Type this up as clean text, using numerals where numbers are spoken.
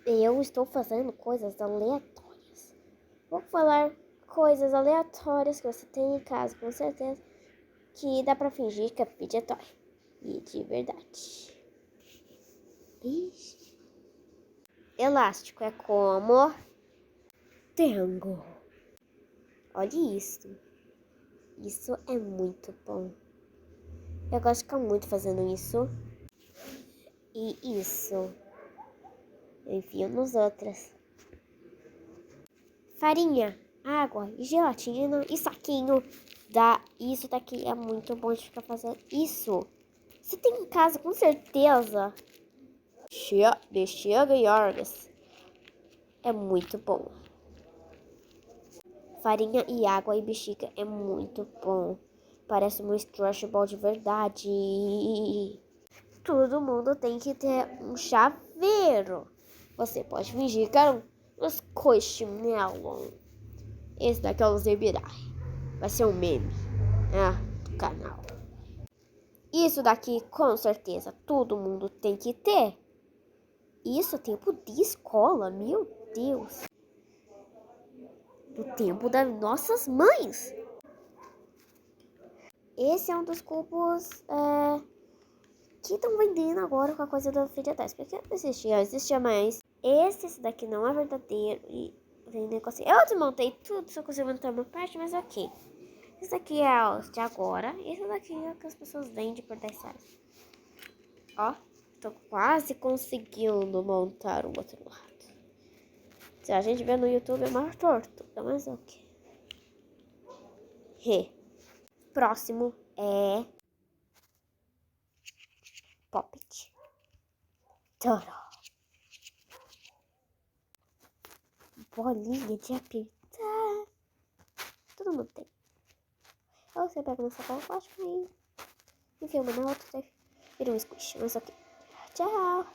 Eu estou fazendo coisas aleatórias. Vou falar coisas aleatórias que você tem em casa, com certeza, que dá pra fingir que é fidget e de verdade. Ixi. Elástico é como tango. Olha isso. Isso é muito bom. Eu gosto de ficar muito fazendo isso. E isso. Eu enfio nos outros. Farinha, água, gelatina e saquinho. Isso daqui é muito bom de ficar fazendo isso. Você tem em casa, com certeza. Bexiga e orgas. É muito bom. Farinha e água e bexiga é muito bom. Parece um stretch ball de verdade. Todo mundo tem que ter um chaveiro. Você pode fingir que é um squishmallow. Esse daqui é o Zebirai. Vai ser um meme, do canal. Isso daqui, com certeza, todo mundo tem que ter. Isso é tempo de escola, meu Deus. Do tempo das nossas mães. Esse é um dos cubos que estão vendendo agora com a coisa da Fidget. Porque não existia mais. Esse daqui não é verdadeiro. E vem negocinho. Eu desmontei tudo, só consigo montar uma parte, mas ok. Esse daqui é o de agora. Esse daqui é o que as pessoas vendem por 10 reais. Ó, tô quase conseguindo montar o outro lado. Se a gente vê no YouTube é mais torto, mas ok. Próximo é Poppet. Toro. Bolinha de apertar. Todo mundo tem. Ou você pega nessa bola plástica e enfia uma na outra, vira um squish. Mas ok. Tchau.